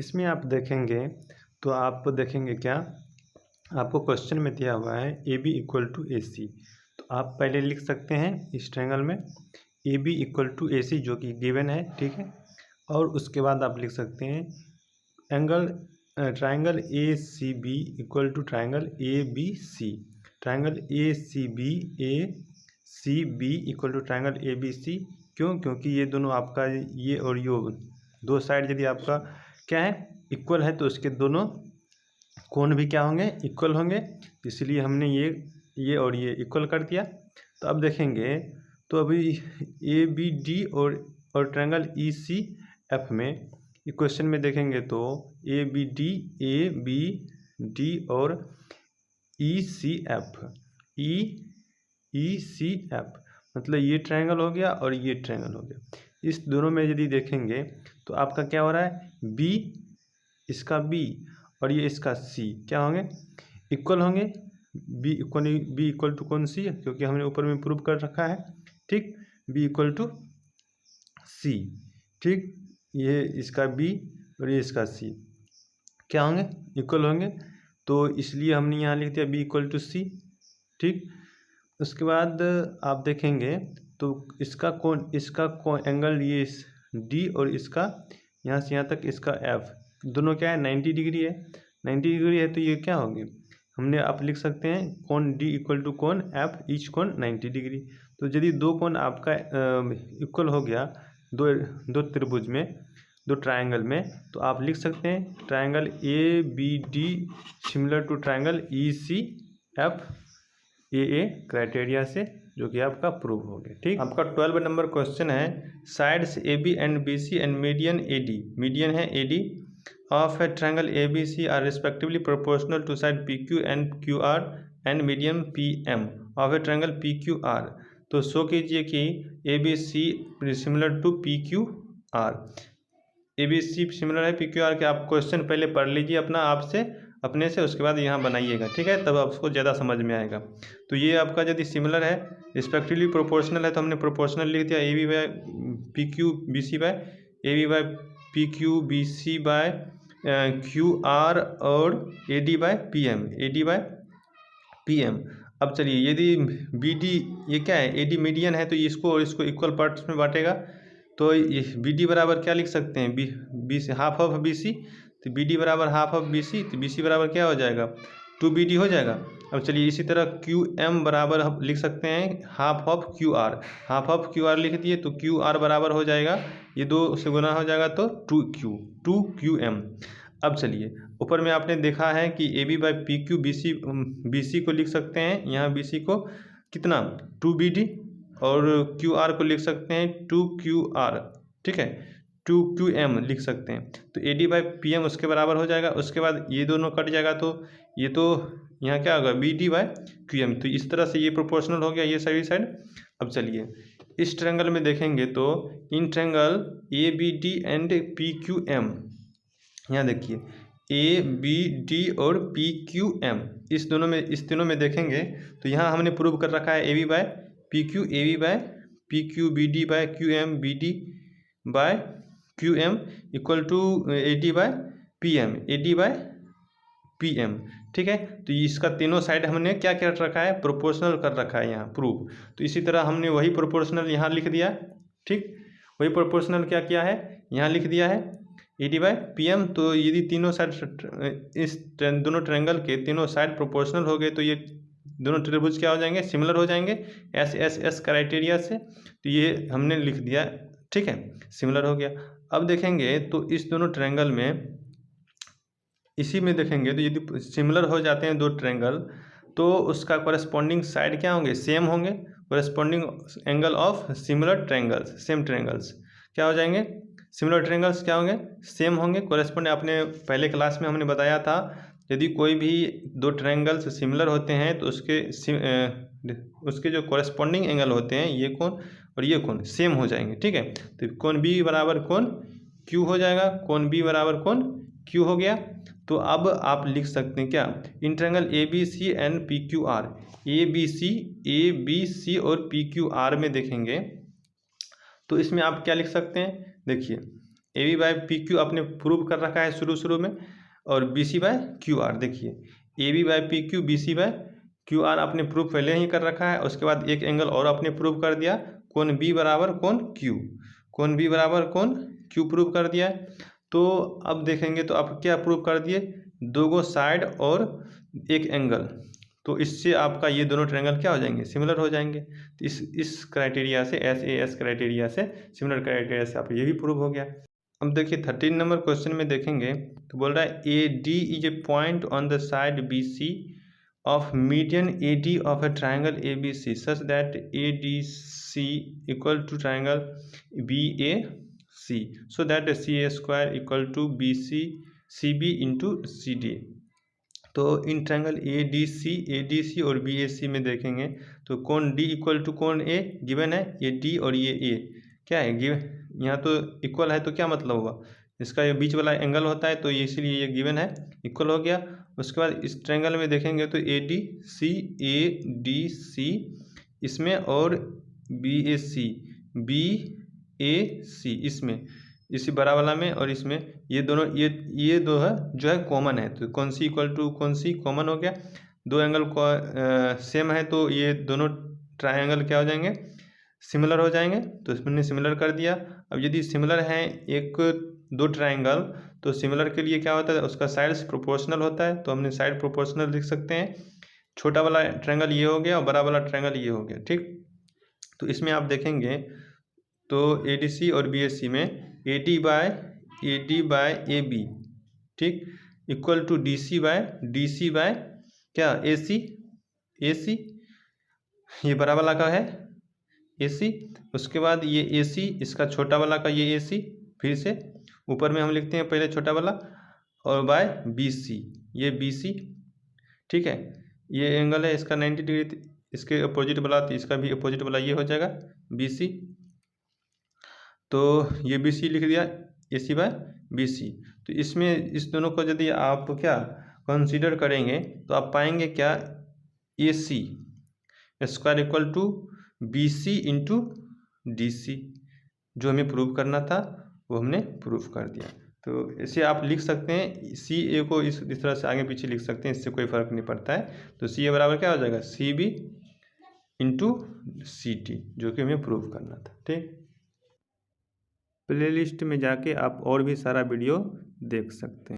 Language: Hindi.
इसमें आप देखेंगे तो आप देखेंगे क्या, आपको क्वेश्चन में दिया हुआ है ए बी इक्वल टू ए सी। तो आप पहले लिख सकते हैं इस ट्रायंगल में ए बी इक्वल टू ए सी जो कि गिवन है, ठीक है। और उसके बाद आप लिख सकते हैं angle triangle A C B equal to triangle A B C. Triangle A C B equal to triangle A B C. क्यों? क्योंकि ये दोनों आपका ये और ये दो साइड यदि आपका क्या है, इक्वल है, तो इसके दोनों कोण भी क्या होंगे, इक्वल होंगे। इसलिए हमने ये और ये इक्वल कर दिया। तो अब देखेंगे तो अभी ए बी डी और ट्रायंगल ई सी एफ में इक्वेशन में देखेंगे तो ए बी डी और ई सी एफ मतलब ये ट्रायंगल हो गया और ये ट्रायंगल हो गया। इस दोनों में यदि देखेंगे तो आपका क्या हो रहा है, बी, इसका बी और ये इसका सी क्या होंगे, इक्वल होंगे। बी इक्वल टू कौन सी, क्योंकि हमने ऊपर में प्रूव कर रखा है, ठीक। बी इक्वल टू सी, ठीक। ये इसका बी और ये इसका सी क्या होंगे, इक्वल होंगे। तो इसलिए हमने यहाँ लिख दिया बी इक्वल टू सी, ठीक। उसके बाद आप देखेंगे तो इसका कौन एंगल ये डी और इसका यहाँ से यहाँ तक इसका एफ दोनों क्या है, 90 डिग्री है। 90 डिग्री है तो ये क्या होगी, हमने आप लिख सकते हैं कोण डी इक्वल टू कोण एफ, ईच कोण 90 डिग्री। तो यदि दो कोण आपका इक्वल हो गया दो त्रिभुज में, दो ट्रायंगल में, तो आप लिख सकते हैं triangle A B D similar to triangle E C F A criteria से, जो कि आपका प्रूव हो गया, ठीक। आपका 12 नंबर क्वेश्चन है sides A B and B C and median A D, median है A D of a triangle A B C are respectively proportional to side P Q and Q R and medium P M of a triangle P Q R. तो शो कीजिए कि A B C similar to P Q R. A B C similar है पी क्यू आर के। आप क्वेश्चन पहले पढ़ लीजिए अपने से, उसके बाद यहाँ बनाइएगा, ठीक है, तब आपको ज़्यादा समझ में आएगा। तो ये आपका यदि सिमिलर है, रिस्पेक्टिवली प्रोपोर्शनल है, तो हमने प्रोपोर्शनल लिख दिया A B by P Q B C by A B by P Q B C by Q R और A D by P M. अब चलिए यदि बी डी ये क्या है, ए डी मीडियन है, तो इसको और इसको इक्वल पार्ट्स में बांटेगा। तो ये बी डी बराबर क्या लिख सकते हैं, B C half of B C, तो बी डी बराबर हाफ ऑफ बी सी, तो बी सी बराबर क्या हो जाएगा, 2BD हो जाएगा। अब चलिए इसी तरह क्यू एम बराबर हम लिख सकते हैं half of Q R, half of Q R लिख दिए, तो क्यू आर बराबर हो जाएगा, ये 2 से गुना हो जाएगा तो 2 एम। अब चलिए ऊपर में आपने देखा है कि A B by P Q B C को लिख सकते हैं, यहाँ बी सी को कितना 2BD और क्यू आर को लिख सकते हैं 2QR, ठीक है, 2QM लिख सकते हैं। तो AD बाई PM उसके बराबर हो जाएगा। उसके बाद ये दोनों कट जाएगा, तो ये तो यहाँ क्या होगा BD बाई QM। तो इस तरह से ये प्रोपोर्शनल हो गया ये साइड। अब चलिए इस ट्रायंगल में देखेंगे तो in triangle ABD and PQM, यहाँ देखिए ABD और PQM इस तीनों में देखेंगे तो यहाँ हमने प्रूव कर रखा है AB by PQ, AB by PQ, BD by QM, BD by QM equal to AD by PM, AD by PM, ठीक है। तो इसका तीनों साइड हमने क्या कर रखा है, प्रोपोर्शनल कर रखा है यहाँ प्रूव। तो इसी तरह हमने वही प्रोपोर्शनल यहाँ लिख दिया, ठीक, वही प्रोपोर्शनल क्या किया है यहाँ लिख दिया है AD बाय PM। तो यदि तीनों साइड इस दोनों ट्रायंगल के तीनों साइड प्रोपोर्शनल हो गए तो ये दोनों त्रिभुज क्या हो जाएंगे, सिमिलर हो जाएंगे एस क्राइटेरिया से। तो ये हमने लिख दिया, ठीक है, सिमिलर हो गया। अब देखेंगे तो इस दोनों ट्रायंगल में इसी में देखेंगे तो यदि सिमिलर हो जाते हैं दो ट्रायंगल तो उसका कॉरेस्पॉन्डिंग साइड क्या होंगे, सेम होंगे। Corresponding angle of similar triangles, same triangles क्या हो जाएंगे, सिमिलर ट्रायंगल्स क्या होंगे, सेम होंगे। कॉरेस्पॉन्डिंग आपने पहले क्लास में हमने बताया था यदि कोई भी दो ट्रायंगल्स सिमिलर होते हैं तो उसके जो कॉरेस्पॉन्डिंग एंगल होते हैं ये कोण और ये कोण सेम हो जाएंगे, ठीक है। तो कोण बी बराबर कोण क्यू हो जाएगा, कोण बी बराबर कोण क्यू हो गया। तो अब आप लिख सकते हैं क्या, इन triangle A B C and P Q R, A B C और पी क्यू आर में देखेंगे तो इसमें आप क्या लिख सकते हैं, देखिए A B by P Q आपने प्रूव कर रखा है शुरू में, और B C by Q R. देखिए A B by P Q, B C by Q R आपने प्रूव पहले ही कर रखा है। उसके बाद एक एंगल और आपने प्रूव कर दिया, कोण बी बराबर कोण क्यू, कोण बी बराबर कोण क्यू प्रूव कर दिया है। तो अब देखेंगे तो आप क्या प्रूव कर दिए, दो साइड और एक एंगल, तो इससे आपका ये दोनों ट्रायंगल क्या हो जाएंगे, सिमिलर हो जाएंगे। तो इस क्राइटेरिया से, एस क्राइटेरिया से, सिमिलर क्राइटेरिया से आप ये भी प्रूव हो गया। अब देखिए 13 नंबर क्वेश्चन में देखेंगे तो बोल रहा है A D is a point on the side B C of median A D of a triangle A B C such that A D C equal to triangle B A C, so that C A square equal to B C B into C D. तो इन ट्राइंगल ए डी सी और बी ए सी में देखेंगे तो कोण डी इक्वल टू कोण ए गिवन है, ये डी और ये ए क्या है गिवन, यहाँ तो इक्वल है तो क्या मतलब होगा, इसका ये बीच वाला एंगल होता है तो ये इसीलिए ये गिवन है, इक्वल हो गया। उसके बाद इस ट्रायंगल में देखेंगे तो ए डी सी इसमें, और बी ए सी इसमें, इसी बड़ा वाला में और इसमें, ये दोनों ये दो है जो है कॉमन है, तो कौन सी इक्वल टू कौन सी कॉमन हो गया, दो एंगल सेम है तो ये दोनों ट्रायंगल क्या हो जाएंगे, सिमिलर हो जाएंगे। तो इसमें सिमिलर कर दिया। अब यदि सिमिलर है एक दो ट्रायंगल तो सिमिलर के लिए क्या होता है, उसका साइड्स प्रोपोर्शनल होता है, तो हमने साइड प्रोपोर्शनल लिख सकते हैं। छोटा वाला ट्रायंगल ये हो गया और बड़ा वाला ट्रायंगल ये हो गया, ठीक। तो इसमें आप देखेंगे तो ए डी सी और बी एस सी में A D by A B, ठीक, equal to D C by क्या ए सी, ये बड़ा वाला का है ए सी। उसके बाद ये ए सी, इसका छोटा वाला का ये ए सी, फिर से ऊपर में हम लिखते हैं पहले छोटा वाला, और बाय बी सी, ये बी सी, ठीक है। ये एंगल है इसका 90 डिग्री, इसके अपोजिट वाला, तो इसका भी अपोजिट वाला ये हो जाएगा बी सी। तो ये बी सी लिख दिया, ए सी बाय बी सी। तो इसमें इस दोनों को यदि आप क्या कंसीडर करेंगे तो आप पाएंगे क्या, A C square equal to B C into D C, जो हमें प्रूव करना था वो हमने प्रूव कर दिया। तो इसे आप लिख सकते हैं, सी ए को इस तरह से आगे पीछे लिख सकते हैं, इससे कोई फर्क नहीं पड़ता है। तो सी ए बराबर क्या हो जाएगा, C B into C T, जो कि हमें प्रूव करना था, ठीक। प्लेलिस्ट में जाके आप और भी सारा वीडियो देख सकते हैं।